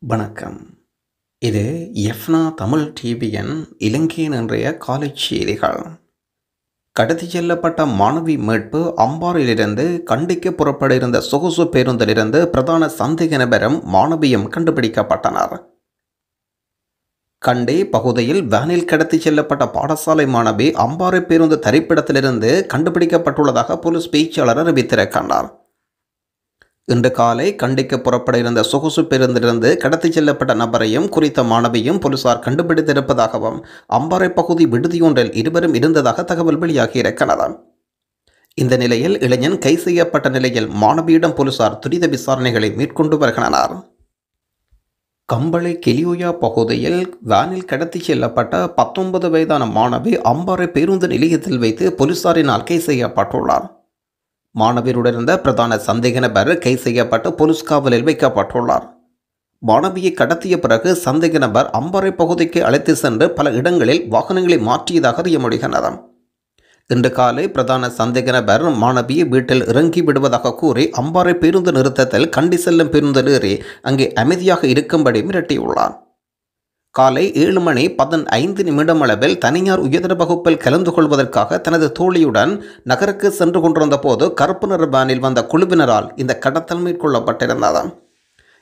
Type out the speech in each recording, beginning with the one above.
வணக்கம். இது எஃப்னா தமிழ் டிவியின் இலங்கையின் இன்றைய காலைச் செய்திகள். கடத்திச் செல்லப்பட்ட மாணவி மீட்பு அம்பாறையிலிருந்து கண்டிக்கு புறப்பட இருந்த சொகுசு பேருந்திலிருந்து பிரதான சந்தேக நபரும் மாணவியும் கண்டுபிடிக்கப்பட்டனர். கண்டி பகுதியில் வேனில் கடத்திச் செல்லப்பட்ட பாடசாலை மாணவி அம்பாறை பேருந்து தரிப்பிடத்திலிருந்து கண்டுபிடிக்கப்பட்டுள்ளதாக போலீஸ் பேச்சாளர் அறிவித்திருக்கின்றார். இன்று காலை கண்டிக்கு புறப்பட இருந்த சொகுசு பேருந்திலிருந்து கடத்திச் செல்லப்பட்ட நபரையும் குறித்த மாணவியும் போலீசார் கண்டுபிடித்திருப்பதாகவும் அம்பாறை பகுதி விடுதியொன்றில் இருவரும் இருந்ததாக தகவல் வெளியாகியிருக்கிறது. இந்த நிலையில் இளைஞன் கைது செய்யப்பட்ட நிலையில் மாணவியிடம் போலீசார் துரித விசாரணைகளை மேற்கொண்டு வருகின்றனர். கம்பளை கெலியோயா பகுதியில் வேனில் கடத்திச் செல்லப்பட்ட 19 வயதான மாணவி அம்பாறை பேருந்து நிலையத்தில் வைத்து போலீசாரினால் கைது செய்யப்பட்டுள்ளார். மாணவியுடன் இருந்த பிரதான சந்தேக நபர் கைது செய்யப்பட்டு போலீஸ் காவலில் வைக்கப்பட்டுள்ளார். மாணவியை கடத்திய பிறகு சந்தேக நபர் அம்பாறை பகுதிக்கு அழைத்து சென்று பல இடங்களில் வாகனங்களை மாற்றியதாக அறிய முடிகிறது. இன்று காலை பிரதான சந்தேக நபர் மாணவியை வீட்டில் இறங்கி விடுவதாக கூறி அம்பாறை பேருந்து நிறுத்தத்தில் கண்டி செல்லும் பேருந்தில் ஏறி அங்கே அமைதியாக இருக்கும்படி மிரட்டியுள்ளார். காலை 7:15 அளவில் தனியார் உயர்தர வகுப்பில் கலந்து கொள்வதற்காக தனது தோழியுடன் நகருக்கு சென்று கொண்டிருந்த போது கருப்பு நிற வேனில் வந்த குழுவினரால் இந்த கடத்தல் மேற்கொள்ளப்பட்டிருந்தது.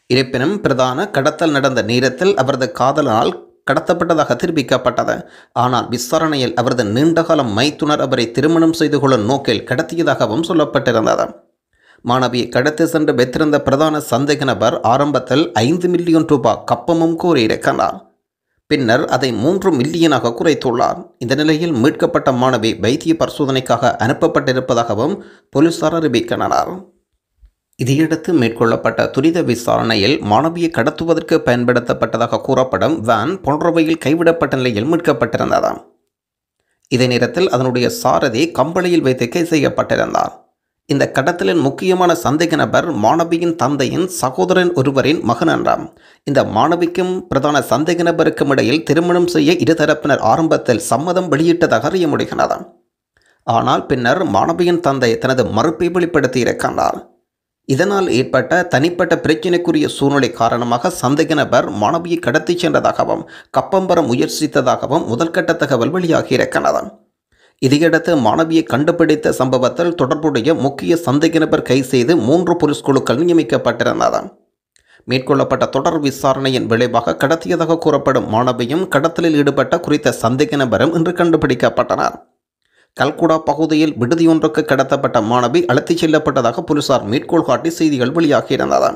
இருப்பினும் பிரதான கடத்தல் நடந்த நேரத்தில் அவரது காதலனால் கடத்தப்பட்டதாக தெரிவிக்கப்பட்டது. ஆனால் விசாரணையில் அவரது நீண்டகால மைத்துனர் அவரை திருமணம் செய்து கொள்ளும் நோக்கில் கடத்தியதாகவும் சொல்லப்பட்டிருந்தது. மாணவியை கடத்தி சென்று வைத்திருந்த பிரதான சந்தேக நபர் ஆரம்பத்தில் 5 மில்லியன் ரூபாய் கப்பமும் கோரியிருக்கிறார். பின்னர் அதை 3 மில்லியனாக குறைத்துள்ளார். இந்த நிலையில் மீட்கப்பட்ட மாணவி வைத்திய பரிசோதனைக்காக அனுப்பப்பட்டிருப்பதாகவும் போலீசார் அறிவிக்கின்றனர். இதையடுத்து மேற்கொள்ளப்பட்ட துரித விசாரணையில் மாணவியை கடத்துவதற்கு பயன்படுத்தப்பட்டதாக கூறப்படும் வேன் போன்றவையில் கைவிடப்பட்ட நிலையில் மீட்கப்பட்டிருந்தது. இதே நேரத்தில் அதனுடைய சாரதி கம்பளையில் வைத்து கைது செய்யப்பட்டிருந்தார். இந்த கடத்தலின் முக்கியமான சந்தேக நபர் மாணவியின் தந்தையின் சகோதரன் ஒருவரின் மகன் என்றார். இந்த மாணவிக்கும் பிரதான சந்தேக நபருக்கும் இடையில் திருமணம் செய்ய இருதரப்பினர் ஆரம்பத்தில் சம்மதம் வெளியிட்டதாக அறிய முடிகிறது. ஆனால் பின்னர் மாணவியின் தந்தை தனது மறுப்பை வெளிப்படுத்தி இருக்கிறார். இதனால் ஏற்பட்ட தனிப்பட்ட பிரச்சினைக்குரிய சூழ்நிலை காரணமாக சந்தேக நபர் மாணவியை கடத்திச் சென்றதாகவும் கப்பம் பெற முயற்சித்ததாகவும் முதல்கட்ட தகவல் வெளியாகியிருக்கிறது. இதையடுத்து மாணவியை கண்டுபிடித்த சம்பவத்தில் தொடர்புடைய முக்கிய சந்தேக நபர் கைது செய்து 3 போலீஸ் குழுக்கள் நியமிக்கப்பட்டிருந்தது. மேற்கொள்ளப்பட்ட தொடர் விசாரணையின் விளைவாக கடத்தியதாக கூறப்படும் மாணவியும் கடத்தலில் ஈடுபட்ட குறித்த சந்தேக நபரும் இன்று கண்டுபிடிக்கப்பட்டனர். கல்குடா பகுதியில் விடுதியொன்றுக்கு கடத்தப்பட்ட மாணவி அழைத்துச் செல்லப்பட்டதாக போலீசார் மேற்கோள் காட்டி செய்திகள் வெளியாகியிருந்தது.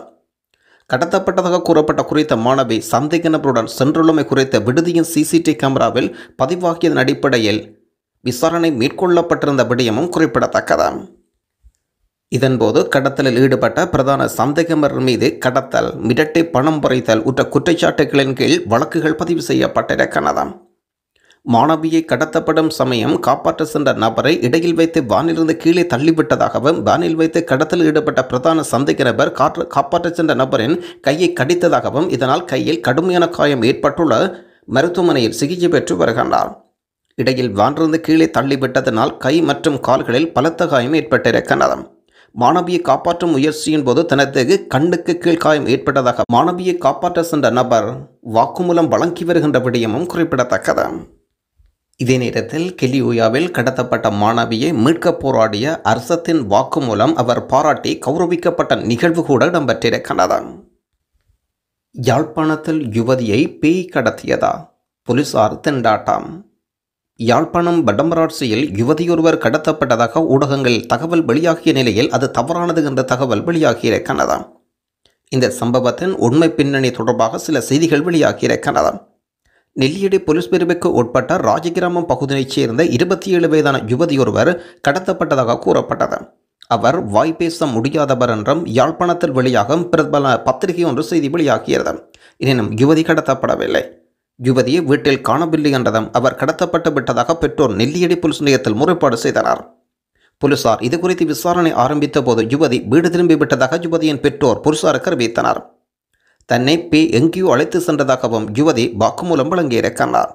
கடத்தப்பட்டதாக கூறப்பட்ட குறித்த மாணவி சந்தேக நபருடன் சென்றுள்ளமை குறித்த விடுதியின் சிசிடிவி கேமராவில் பதிவாகியதன் அடிப்படையில் விசாரணை மேற்கொள்ளப்பட்டிருந்த விடயமும் குறிப்பிடத்தக்கது. இதன்போது கடத்தலில் ஈடுபட்ட பிரதான சந்தேகமர் மீது கடத்தல், மிரட்டி பணம் பறித்தல் உற்ற குற்றச்சாட்டுகளின் கீழ் வழக்குகள் பதிவு செய்யப்பட்டிருக்கிறது. மாணவியை கடத்தப்படும் சமயம் காப்பாற்ற சென்ற நபரை இடையில் வைத்து வானிலிருந்து கீழே தள்ளிவிட்டதாகவும் வானில் வைத்து கடத்தலில் ஈடுபட்ட பிரதான சந்தேக நபர் காப்பாற்ற சென்ற நபரின் கையை கடித்ததாகவும் இதனால் கையில் கடுமையான காயம் ஏற்பட்டுள்ள மருத்துவமனையில் சிகிச்சை பெற்று வருகின்றார். இடையில் வானிலிருந்து கீழே தள்ளிவிட்டதனால் கை மற்றும் கால்களில் பலத்த காயம் ஏற்பட்டிருக்கிறது. மாணவியை காப்பாற்றும் முயற்சியின் போது தனது கண்ணுக்கு கீழ் காயம் ஏற்பட்டதாக மாணவியை காப்பாற்ற சென்ற நபர் வாக்குமூலம் வழங்கி வருகின்ற விடயமும் குறிப்பிடத்தக்கது. இதே நேரத்தில் கெலியோயாவில் கடத்தப்பட்ட மாணவியை மீட்க போராடிய அரசத்தின் வாக்குமூலம் அவர் பாராட்டி கௌரவிக்கப்பட்ட நிகழ்வு கூட இடம்பெற்றிருக்கிறது. யாழ்ப்பாணத்தில் யுவதியை பேய் கடத்தியதா? போலீசார் திண்டாட்டம். யாழ்ப்பாணம் வடமராட்சியில் யுவதியொருவர் கடத்தப்பட்டதாக ஊடகங்களில் தகவல் வெளியாகிய நிலையில் அது தவறானது என்ற தகவல் வெளியாகியிருக்கிறது. இந்த சம்பவத்தின் உண்மை பின்னணி தொடர்பாக சில செய்திகள் வெளியாகியிருக்கிறது. நெல்லியடி போலீஸ் பிரிவுக்கு உட்பட்ட ராஜகிராமம் பகுதியைச் சேர்ந்த 27 வயதான யுவதியொருவர் கடத்தப்பட்டதாக கூறப்பட்டது. அவர் வாய்ப்பேச முடியாதவர் என்றும் யாழ்ப்பாணத்தில் வெளியாகும் பிரபல பத்திரிகை ஒன்று செய்தி வெளியாகியது. எனினும் யுவதி கடத்தப்படவில்லை. யுவதியை வீட்டில் காணவில்லை என்றதும் அவர் கடத்தப்பட்டு விட்டதாக பெற்றோர் நெல்லியடி போலீஸ் நிலையத்தில் முறைப்பாடு செய்தனர். போலீசார் இதுகுறித்து விசாரணை ஆரம்பித்த போது யுவதி வீடு திரும்பிவிட்டதாக யுவதியின் பெற்றோர் போலீசாருக்கு அறிவித்தனர். தன்னை எங்கேயோ அழைத்து சென்றதாகவும் யுவதி வாக்குமூலம் வழங்கியிருக்கிறார்.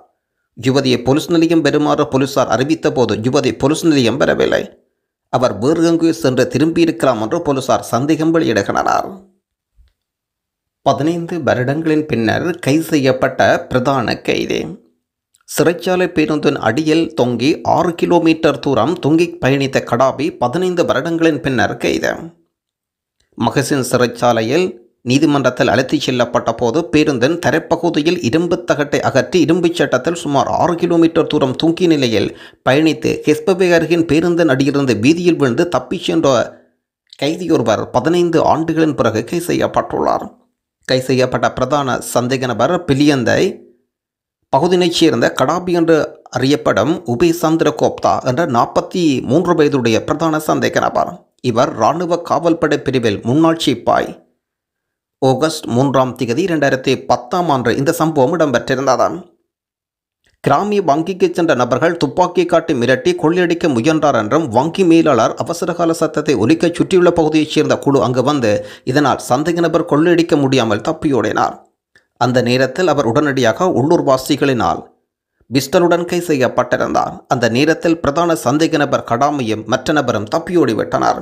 யுவதியை போலீஸ் நிலையம் பெறுமாறு போலீசார் அறிவித்த போது யுவதி போலீஸ் நிலையம் பெறவில்லை. அவர் வேறு எங்கேயோ சென்று திரும்பியிருக்கலாம் என்று போலீசார் சந்தேகம் வெளியிடுகின்றனர். 15 வருடங்களின் பின்னர் கைது செய்யப்பட்ட பிரதான கைதி. சிறைச்சாலை பேருந்தின் அடியில் தொங்கி 6 கிலோமீட்டர் தூரம் தொங்கி பயணித்த கடாபி 15 வருடங்களின் பின்னர் கைது. மகசின் சிறைச்சாலையில் நீதிமன்றத்தில் அழைத்துச் செல்லப்பட்ட போது பேருந்தின் தரைப்பகுதியில் இரும்பு தகட்டை அகற்றி இரும்புச் சட்டத்தில் சுமார் 6 கிலோமீட்டர் தூரம் தூங்கிய நிலையில் பயணித்து ஹெஸ்பவே அருகின் பேருந்தின் அடியிலிருந்து வீதியில் விழுந்து தப்பிச் சென்ற கைதியொருவர் 15 ஆண்டுகளின் பிறகு கைது செய்யப்பட்டுள்ளார். கைது செய்யப்பட்ட பிரதான சந்தேக நபர் பிலியந்தை பகுதியைச் சேர்ந்த கடாபி என்று அறியப்படும் உபே சந்திர கோப்தா என்ற 43 வயதுடைய பிரதான சந்தேக நபர். இவர் இராணுவ காவல்படை பிரிவில் முன்னாள் சிப்பாய். ஆகஸ்ட் 3 2010 இந்த சம்பவம் இடம்பெற்றிருந்தது. கிராமிய வங்கிக்கு சென்ற நபர்கள் துப்பாக்கி காட்டி மிரட்டி கொள்ளையடிக்க முயன்றார் என்றும் வங்கி மேலாளர் அவசரகால சத்தத்தை ஒலிக்க சுற்றியுள்ள பகுதியைச் சேர்ந்த குழு அங்கு வந்து இதனால் சந்தேக நபர் கொள்ளையடிக்க முடியாமல் தப்பியோடினார். அந்த நேரத்தில் அவர் உடனடியாக உள்ளூர்வாசிகளினால் பிஸ்டலுடன் கைது செய்யப்பட்டிருந்தார். அந்த நேரத்தில் பிரதான சந்தேக நபர் கடாமியும் மற்ற நபரும் தப்பியோடிவிட்டனர்.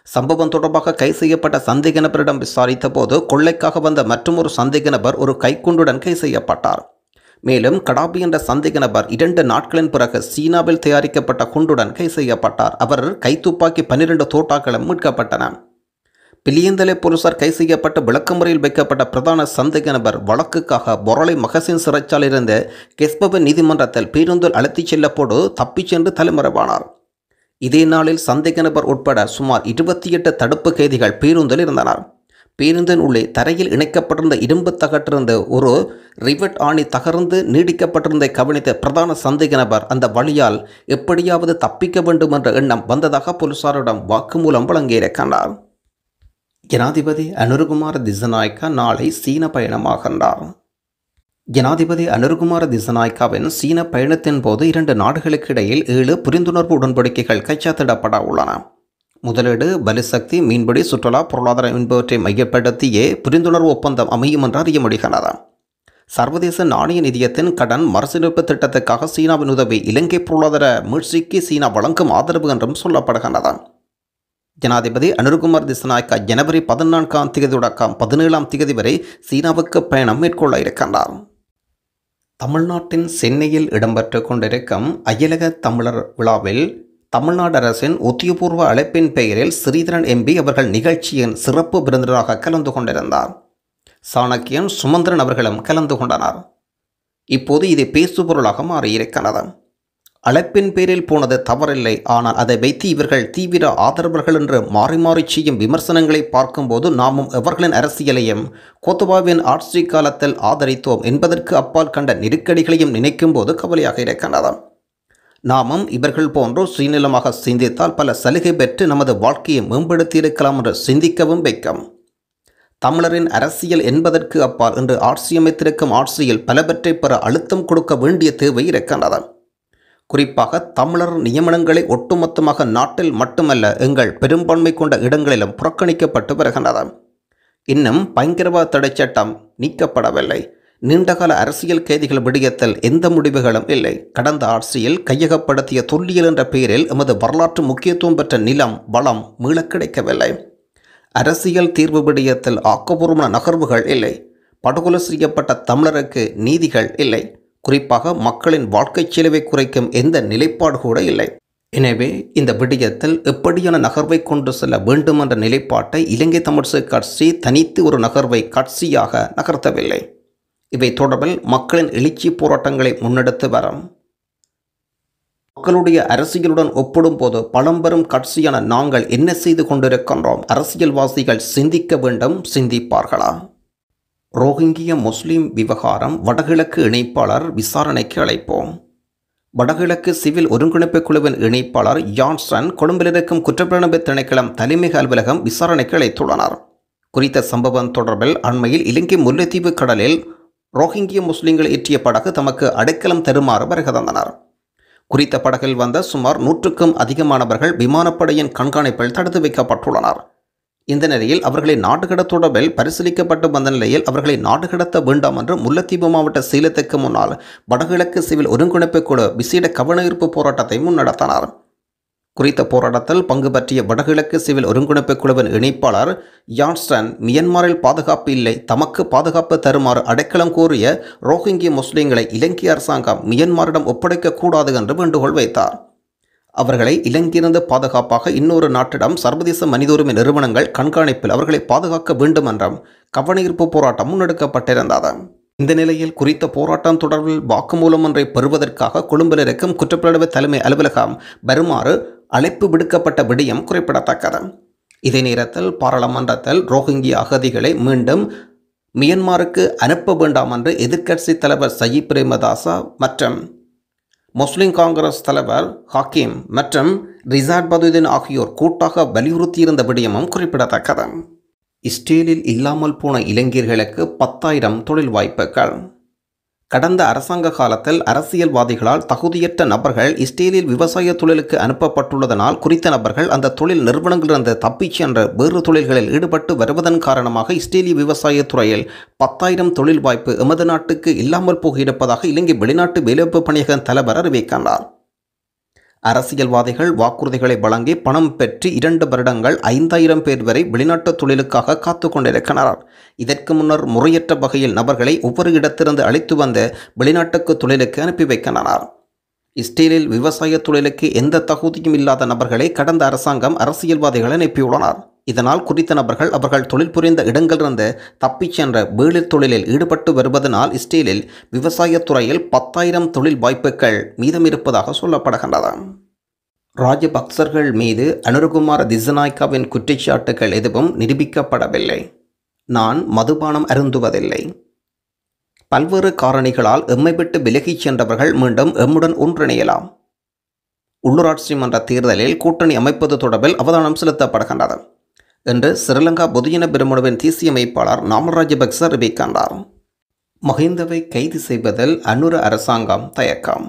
சம்பவம் தொடர்பாக கைது செய்யப்பட்ட சந்தேக நபரிடம் விசாரித்த போது கொள்ளைக்காக வந்த மற்றொரு சந்தேக நபர் ஒரு கைக்குண்டுடன் கைது செய்யப்பட்டார். மேலும் கடாபி என்ற சந்தேக நபர் 2 நாட்களின் பிறகு சீனாவில் தயாரிக்கப்பட்ட குண்டுடன் கைது செய்யப்பட்டார். அவர் கைத்துப்பாக்கி 12 தோட்டாக்களும் மீட்கப்பட்டன. பிலியந்தலை போலீசார் கைது செய்யப்பட்ட விளக்கமுறையில் வைக்கப்பட்ட பிரதான சந்தேக நபர் வழக்குக்காக பொரளை மகசின் சிறைச்சாலையிலிருந்து கெஸ்பவே நீதிமன்றத்தில் பேருந்தில் அழைத்துச் செல்லப்போடு தப்பிச் சென்று தலைமறைவானார். இதே நாளில் சந்தேக நபர் உட்பட சுமார் 28 தடுப்பு கைதிகள் பேருந்தில் இருந்தனர். பேருந்தின் உள்ளே தரையில் இணைக்கப்பட்டிருந்த இரும்பு தகட்டிலிருந்து ஒரு ரிவெட் ஆணி தகர்ந்து நீடிக்கப்பட்டிருந்ததை கவனித்த பிரதான சந்தேக நபர் அந்த வழியால் எப்படியாவது தப்பிக்க வேண்டும் என்ற எண்ணம் வந்ததாக போலீசாரிடம் வாக்குமூலம் வழங்கியிருக்கிறார். ஜனாதிபதி அனுரகுமார திசநாயக்கா நாளை சீன பயணமாகின்றார். ஜனாதிபதி அனுரகுமார திசநாயக்காவின் சீன பயணத்தின் போது 2 நாடுகளுக்கு இடையில் 7 புரிந்துணர்வு உடன்படிக்கைகள் கைச்சாத்திடப்பட உள்ளன. முதலீடு, பலிசக்தி, மீன்பிடி, சுற்றுலா, பொருளாதாரம் என்பவற்றை மையப்படுத்தியே புரிந்துணர்வு ஒப்பந்தம் அமையும் என்று அறிய முடிகிறது. சர்வதேச நாணய நிதியத்தின் கடன் மறுசீரமைப்பு திட்டத்துக்காக சீனாவின் உதவி இலங்கை பொருளாதார மீட்சிக்கு சீனா வழங்கும் ஆதரவு என்றும் சொல்லப்படுகிறது. ஜனாதிபதி அனுரகுமார் திசநாயக்கா ஜனவரி 14 தொடக்கம் 17 வரை சீனாவுக்கு பயணம் மேற்கொள்ள இருக்கின்றார். தமிழ்நாட்டின் சென்னையில் இடம்பெற்று கொண்டிருக்கும் அயலக தமிழர் விழாவில் தமிழ்நாடு அரசின் உத்தியோகபூர்வ அழைப்பின் பெயரில் ஸ்ரீதரன் எம்பி அவர்கள் நிகழ்ச்சியின் சிறப்பு விருந்தினராக கலந்து கொண்டிருந்தார். சாணக்கியன், சுமந்திரன் அவர்களும் கலந்து கொண்டனர். இப்போது இது பேசுபொருளாக மாறியிருக்கிறது. அழைப்பின் பேரில் போனது தவறில்லை, ஆனால் அதை வைத்து இவர்கள் தீவிர ஆதரவர்கள் என்று மாறி மாறி செய்யும் விமர்சனங்களை பார்க்கும்போது நாமும் எவர்களின் அரசியலையும் கோத்தபாவின் ஆட்சி காலத்தில் ஆதரித்தோம் என்பதற்கு அப்பால் கண்ட நெருக்கடிகளையும் நினைக்கும் போது கவலையாக இருக்கின்றது. நாமும் இவர்கள் போன்று சுயநலமாக சிந்தித்தால் பல சலுகை பெற்று நமது வாழ்க்கையை மேம்படுத்தியிருக்கலாம் என்று சிந்திக்கவும் வைக்கும். தமிழரின் அரசியல் என்பதற்கு அப்பால் இன்று ஆட்சியமைத்திருக்கும் ஆட்சியில் பலவற்றை பெற அழுத்தம் கொடுக்க வேண்டிய தேவை இருக்கின்றது. குறிப்பாக தமிழர் நியமனங்களை ஒட்டுமொத்தமாக நாட்டில் மட்டுமல்ல எங்கள் பெரும்பான்மை கொண்ட இடங்களிலும் புறக்கணிக்கப்பட்டு வருகின்றது. இன்னும் பயங்கரவாத தடை சட்டம் நீக்கப்படவில்லை. நீண்டகால அரசியல் கைதிகள் விடயத்தில் எந்த முடிவுகளும் இல்லை. கடந்த ஆட்சியில் கையகப்படுத்திய தொல்லியல் என்ற பெயரில் எமது வரலாற்று முக்கியத்துவம் பெற்ற நிலம், வளம் மீள கிடைக்கவில்லை. அரசியல் தீர்வு விடயத்தில் ஆக்கப்பூர்வமான நகர்வுகள் இல்லை. படுகொலை செய்யப்பட்ட தமிழருக்கு நீதிகள் இல்லை. குறிப்பாக மக்களின் வாழ்க்கை செலவை குறைக்கும் எந்த நிலைப்பாடு கூட இல்லை. எனவே இந்த விடயத்தில் எப்படியான நகர்வை கொண்டு செல்ல வேண்டும் என்ற நிலைப்பாட்டை இலங்கை தமிழரசு கட்சி தனித்து ஒரு நகர்வை கட்சியாக நகர்த்தவில்லை. இவை தொடர்பில் மக்களின் எழுச்சி போராட்டங்களை முன்னெடுத்து வரும். மக்களுடைய அரசியலுடன் ஒப்பிடும் போது பழம்பெரும் கட்சியான நாங்கள் என்ன செய்து கொண்டிருக்கின்றோம்? அரசியல்வாசிகள் சிந்திக்க வேண்டும். சிந்திப்பார்களா? ரோஹிங்கிய முஸ்லிம் விவகாரம் வடகிழக்கு இணைப்பாளர் விசாரணைக்கு அழைப்போம். வடகிழக்கு சிவில் ஒருங்கிணைப்பு குழுவின் இணைப்பாளர் ஜான்சன் கொழும்பில் இருக்கும் குற்றப்புலனாய்வு திணைக்களம் தலைமை அலுவலகம் விசாரணைக்கு அழைத்துள்ளனர். குறித்த சம்பவம் தொடர்பில் அண்மையில் இலங்கை முல்லைத்தீவு கடலில் ரோஹிங்கிய முஸ்லிம்கள் ஏற்றிய படகு தமக்கு அடைக்கலம் தருமாறு வருகை தந்தனர். குறித்த படகில் வந்த சுமார் 100க்கும் அதிகமானவர்கள் விமானப்படையின் கண்காணிப்பில் தடுத்து வைக்கப்பட்டுள்ளனர். இந்த நிலையில் அவர்களை நாடு கடத்த தொடர்பில் பரிசீலிக்கப்பட்டு வந்த நிலையில் அவர்களை நாடு கடத்த வேண்டாம் என்று முல்லைத்தீவு மாவட்ட சீலத்துக்கு முன்னால் வடகிழக்கு சிவில் ஒருங்கிணைப்பு குழு விசேட கவனஈர்ப்பு போராட்டத்தை முன்னெடுத்தனர். குறித்த போராட்டத்தில் பங்கு பற்றிய வடகிழக்கு சிவில் ஒருங்கிணைப்பு குழுவின் இணைப்பாளர் யான்ஸ்டன் மியன்மாரில் பாதுகாப்பு இல்லை, தமக்கு பாதுகாப்பு தருமாறு அடைக்கலம் கோரிய ரோஹிங்கிய முஸ்லிம்களை இலங்கை அரசாங்கம் மியன்மாரிடம் ஒப்படைக்கக்கூடாது என்று வேண்டுகோள் வைத்தார். அவர்களை இலங்கையிலிருந்து பாதுகாப்பாக இன்னொரு நாட்டிடம் சர்வதேச மனித உரிமை நிறுவனங்கள் கண்காணிப்பில் அவர்களை பாதுகாக்க வேண்டும் என்றும் கவனஈர்ப்பு போராட்டம் முன்னெடுக்கப்பட்டிருந்தது. இந்த நிலையில் குறித்த போராட்டம் தொடர்பில் வாக்குமூலம் ஒன்றை பெறுவதற்காக கொழும்பில் இருக்கும் குற்றப்புலனாய்வு தலைமை அலுவலகம் வருமாறு அழைப்பு விடுக்கப்பட்ட விடயம் குறிப்பிடத்தக்கது. இதே நேரத்தில் பாராளுமன்றத்தில் ரோஹிங்கிய அகதிகளை மீண்டும் மியன்மாருக்கு அனுப்ப வேண்டாம் என்று எதிர்க்கட்சி தலைவர் சயீத் பிரேமதாச மற்றும் முஸ்லிம் காங்கிரஸ் தலைவர் ஹக்கீம் மற்றும் ரிசாட் பதுதீன் ஆகியோர் கூட்டாக வலியுறுத்தியிருந்த விடயமும் குறிப்பிடத்தக்கது. இஸ்ரேலில் இல்லாமல் போன இளைஞர்களுக்கு 10,000 தொழில் வாய்ப்புகள். கடந்த அரசாங்க காலத்தில் அரசியல்வாதிகளால் தகுதியற்ற நபர்கள் இஸ்ரேலில் விவசாய தொழிலுக்கு அனுப்பப்பட்டுள்ளதனால் குறித்த நபர்கள் அந்த தொழில் நிறுவனங்களிலிருந்து தப்பிச் சென்று வேறு தொழில்களில் ஈடுபட்டு வருவதன் காரணமாக இஸ்ரேலிய விவசாய துறையில் 10,000 தொழில் வாய்ப்பு எமது நாட்டுக்கு இல்லாமல் போகியிருப்பதாக இலங்கை வெளிநாட்டு வேலைவாய்ப்பு பணியக தலைவர் அறிவிக்கின்றார். அரசியல்வாதிகள் வாக்குறுதிகளை வழங்கி பணம் பெற்று 2 வருடங்கள் 5,000 பேர் வரை வெளிநாட்டு தொழிலுக்காக காத்து கொண்டிருக்கின்றனர். இதற்கு முன்னர் முறையற்ற வகையில் நபர்களை ஒவ்வொரு இடத்திலிருந்து அழைத்து வந்து வெளிநாட்டுக்கு தொழிலுக்கு அனுப்பி வைக்கின்றனர். இஸ்ரேலில் விவசாய தொழிலுக்கு எந்த தகுதியும் இல்லாத நபர்களை கடந்த அரசாங்கம் அரசியல்வாதிகள் அனுப்பியுள்ளனர். இதனால் குறித்த நபர்கள் அவர்கள் தொழில் புரிந்த இடங்களிலிருந்து தப்பிச் சென்ற வேளிர் தொழிலில் ஈடுபட்டு வருவதனால் இஸ்ரேலில் விவசாய துறையில் 10,000 தொழில் வாய்ப்புகள் மீதமிருப்பதாக சொல்லப்படுகின்றது. ராஜபக்சர்கள் மீது அனுரகுமார திஸ்ஸநாயக்காவின் குற்றச்சாட்டுகள் எதுவும் நிரூபிக்கப்படவில்லை. நான் மதுபானம் அருந்துவதில்லை. பல்வேறு காரணிகளால் எம்மை விட்டு விலகிச் சென்றவர்கள் மீண்டும் எம்முடன் ஒன்றிணையலாம். உள்ளூராட்சி மன்ற தேர்தலில் கூட்டணி அமைப்பது தொடர்பில் அவதானம் செலுத்தப்படுகின்றது என்று ஸ்ரீலங்கா பொதுஜன பெரமுனவின் தேசிய அமைப்பாளர் நாமல் ராஜபக்ச அறிவிக்கின்றார். மஹிந்தவை கைது செய்வதில் அனுர அரசாங்கம் தயக்கம்.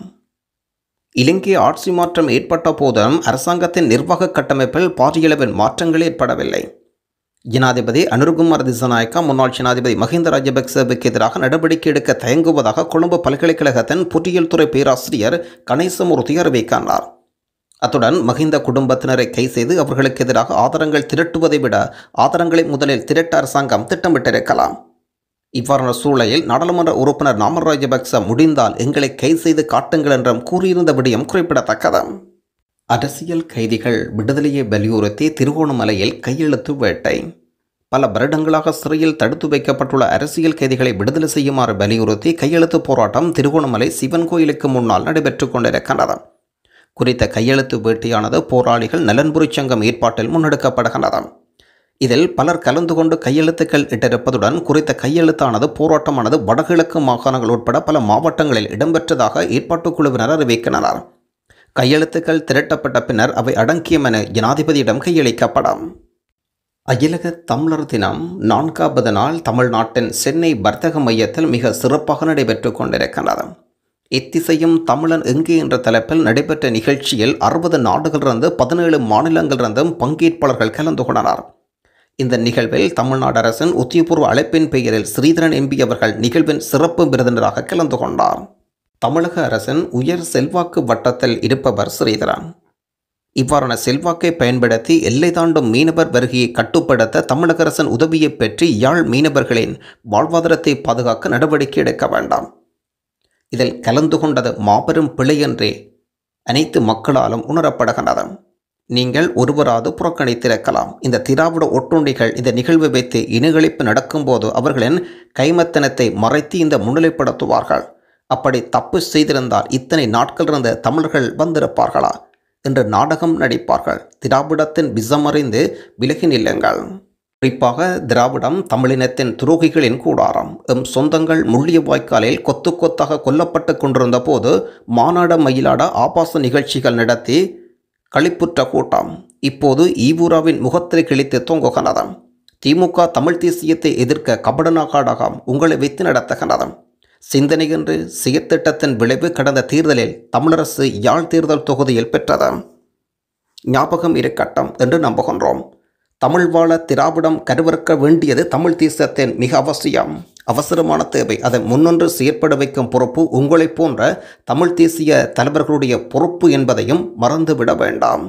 இலங்கை ஆட்சி மாற்றம் ஏற்பட்ட போதும் அரசாங்கத்தின் நிர்வாக கட்டமைப்பில் பாரியளவில் மாற்றங்கள் ஏற்படவில்லை. ஜனாதிபதி அனுரகுமார திஸ்ஸநாயக்கா முன்னாள் ஜனாதிபதி மஹிந்த ராஜபக்சவுக்கு எதிராக நடவடிக்கை எடுக்க தயங்குவதாக கொழும்பு பல்கலைக்கழகத்தின் பொறியியல் துறை பேராசிரியர் கணேசமூர்த்தி அறிவிக்கின்றார். அத்துடன் மஹிந்த குடும்பத்தினரை கைது செய்து அவர்களுக்கு எதிராக ஆதாரங்கள் திரட்டுவதை விட ஆதாரங்களை முதலில் திரட்ட அரசாங்கம் திட்டமிட்டிருக்கலாம். இவ்வாறான சூழலில் நாடாளுமன்ற உறுப்பினர் நாமல் ராஜபக்ச முடிந்தால் எங்களை கைது செய்து காட்டுங்கள் என்றும் கூறியிருந்த விடயம் குறிப்பிடத்தக்கது. அரசியல் கைதிகள் விடுதலையை வலியுறுத்தி திருகோணமலையில் கையெழுத்து வேட்டை. பல வருடங்களாக சிறையில் தடுத்து வைக்கப்பட்டுள்ள அரசியல் கைதிகளை விடுதலை செய்யுமாறு வலியுறுத்தி கையெழுத்து போராட்டம் திருகோணமலை சிவன் கோயிலுக்கு முன்னால் நடைபெற்று கொண்டிருக்கின்றது. குறித்த கையெழுத்து வேட்டையானது போராளிகள் நலன்புரி சங்கம் ஏற்பாட்டில் முன்னெடுக்கப்படுகின்றது. இதில் பலர் கலந்து கொண்டு கையெழுத்துக்கள் இட்டிருப்பதுடன் குறித்த கையெழுத்தானது போராட்டமானது வடகிழக்கு மாகாணங்கள் உட்பட பல மாவட்டங்களில் இடம்பெற்றதாக ஏற்பாட்டுக் குழுவினர் அறிவிக்கின்றனர். கையெழுத்துக்கள் திரட்டப்பட்ட பின்னர் அவை அடங்கியம் என ஜனாதிபதியிடம் கையளிக்கப்படும். அகிலக தமிழர் தினம் 4வது நாள் தமிழ்நாட்டின் சென்னை வர்த்தக மையத்தில் மிக சிறப்பாக நடைபெற்று கொண்டிருக்கின்றது. எத்திசையும் தமிழன் எங்கே என்ற தலைப்பில் நடைபெற்ற நிகழ்ச்சியில் 60 நாடுகளிலிருந்து 17 மாநிலங்களிலிருந்தும் பங்கேற்பாளர்கள் கலந்து கொண்டனர். இந்த நிகழ்வில் தமிழ்நாடு அரசின் உத்தியபூர்வ அழைப்பின் பெயரில் ஸ்ரீதரன் எம்பி அவர்கள் நிகழ்வின் சிறப்பு விருந்தினராக கலந்து கொண்டார். தமிழக அரசின் உயர் செல்வாக்கு வட்டத்தில் இருப்பவர் ஸ்ரீதரன். இவ்வாறான செல்வாக்கை பயன்படுத்தி எல்லை தாண்டும் மீனவர் வருகையை கட்டுப்படுத்த தமிழக அரசின் உதவியை பெற்று யாழ் மீனவர்களின் வாழ்வாதாரத்தை பாதுகாக்க நடவடிக்கை எடுக்க வேண்டாம். இதில் கலந்து கொண்டது மாபெரும் பிழை என்றே அனைத்து மக்களாலும் உணரப்படுகின்றது. நீங்கள் ஒருவராது புறக்கணித்திருக்கலாம். இந்த திராவிட ஒட்டுண்டிகள் இந்த நிகழ்வை வைத்து இனங்களிப்பு நடக்கும்போது அவர்களின் கைமத்தனத்தை மறைத்து இந்த முன்னிலைப்படுத்துவார்கள். அப்படி தப்பு செய்திருந்தால் இத்தனை நாட்கள் இருந்த தமிழர்கள் வந்திருப்பார்களா என்று நாடகம் நடிப்பார்கள். திராவிடத்தின் விஷமறிந்து விலகி நில்லுங்கள். குறிப்பாக திராவிடம் தமிழினத்தின் துரோகிகளின் கூடாரம். எம் சொந்தங்கள் முள்ளிய வாய்க்காலில் கொத்து கொத்தாக கொல்லப்பட்டு கொண்டிருந்த போது மானாட மயிலாட ஆபாச நிகழ்ச்சிகள் நடத்தி களிப்புற்ற கூட்டம் இப்போது ஈவூராவின் முகத்திரை கிழித்து தொங்குகின்றது. திமுக தமிழ் தேசியத்தை எதிர்க்க கபடநாகாடகம் உங்களை வைத்து நடத்துகின்றது. சிந்தனை என்று செயற்திட்டத்தின் விளைவு கடந்த தேர்தலில் தமிழரசு யாழ் தேர்தல் தொகுதியில் பெற்றது. ஞாபகம் இருக்கட்டும் என்று நம்புகின்றோம். தமிழ் வாழ திராவிடம் கருவறுக்க வேண்டியது தமிழ் தேசத்தின் மிக அவசரமான தேவை. அதை முன்னொன்று செயற்பட வைக்கும் பொறுப்பு உங்களைப் போன்ற தமிழ் தேசிய தலைவர்களுடைய பொறுப்பு என்பதையும் மறந்துவிட வேண்டாம்.